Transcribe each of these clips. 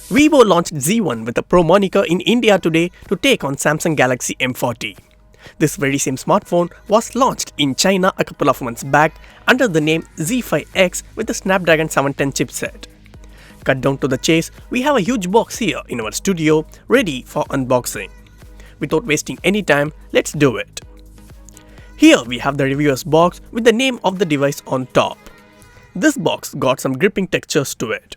Vivo launched Z1 with a Pro moniker in India today to take on Samsung Galaxy M40. This very same smartphone was launched in China a couple of months back under the name Z5X with the Snapdragon 710 chipset. Cut down to the chase, we have a huge box here in our studio ready for unboxing. Without wasting any time, let's do it. Here we have the reviewer's box with the name of the device on top. This box got some gripping textures to it.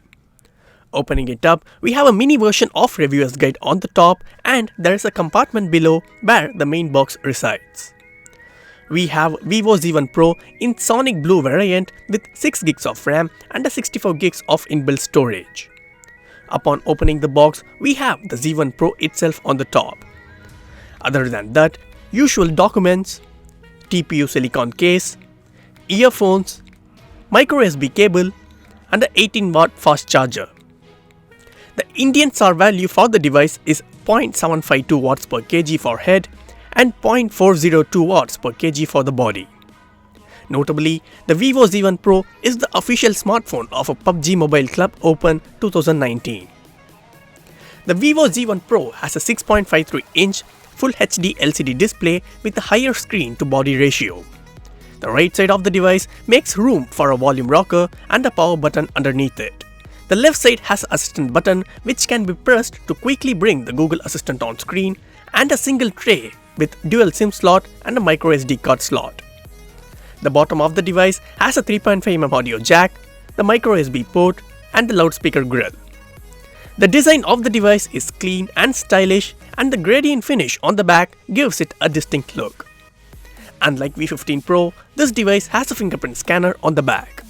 Opening it up, we have a mini version of reviewer's guide on the top, and there is a compartment below where the main box resides. We have Vivo Z1 Pro in Sonic Blue variant with 6GB of RAM and a 64GB of inbuilt storage. Upon opening the box, we have the Z1 Pro itself on the top. Other than that, usual documents, TPU silicon case, earphones, microSD cable, and an 18W fast charger. The Indian SAR value for the device is 0.752 watts per kg for head and 0.402 watts per kg for the body. Notably, the Vivo Z1 Pro is the official smartphone of a PUBG Mobile Club Open 2019. The Vivo Z1 Pro has a 6.53-inch Full HD LCD display with a higher screen-to-body ratio. The right side of the device makes room for a volume rocker and a power button underneath it. The left side has an assistant button which can be pressed to quickly bring the Google Assistant on screen, and a single tray with dual SIM slot and a microSD card slot. The bottom of the device has a 3.5mm audio jack, the microSD port, and the loudspeaker grill. The design of the device is clean and stylish, and the gradient finish on the back gives it a distinct look. Unlike V15 Pro, this device has a fingerprint scanner on the back.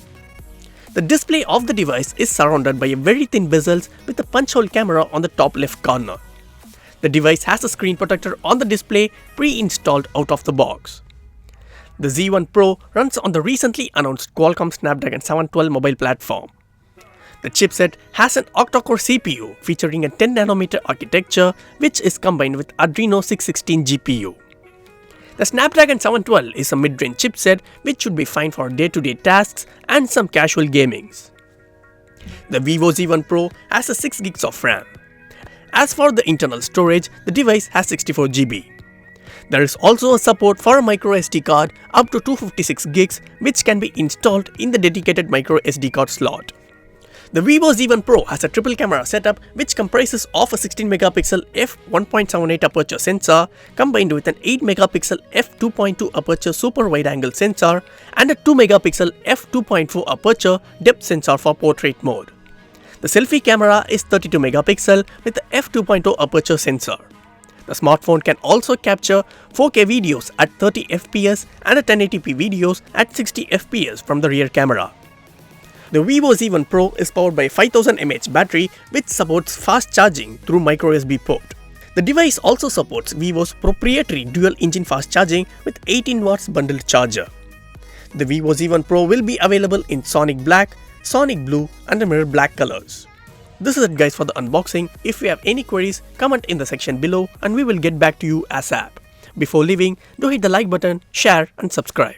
The display of the device is surrounded by a very thin bezels with a punch hole camera on the top left corner. The device has a screen protector on the display pre-installed out of the box. The Z1 Pro runs on the recently announced Qualcomm Snapdragon 712 mobile platform. The chipset has an octa-core CPU featuring a 10nm architecture which is combined with Adreno 616 GPU. The Snapdragon 712 is a mid-range chipset which should be fine for day-to-day tasks and some casual gamings. The Vivo Z1 Pro has a 6GB of RAM. As for the internal storage, the device has 64GB. There is also a support for a microSD card up to 256GB which can be installed in the dedicated microSD card slot. The Vivo Z1 Pro has a triple camera setup which comprises of a 16MP f1.78 aperture sensor combined with an 8MP f2.2 aperture super wide angle sensor and a 2MP f2.4 aperture depth sensor for portrait mode. The selfie camera is 32MP with the f2.0 aperture sensor. The smartphone can also capture 4K videos at 30fps and a 1080p videos at 60fps from the rear camera. The Vivo Z1 Pro is powered by a 5000 mAh battery which supports fast charging through microSD port. The device also supports Vivo's proprietary dual engine fast charging with 18W bundled charger. The Vivo Z1 Pro will be available in Sonic Black, Sonic Blue and the Mirror Black colors. This is it guys for the unboxing. If you have any queries, comment in the section below and we will get back to you ASAP. Before leaving, do hit the like button, share and subscribe.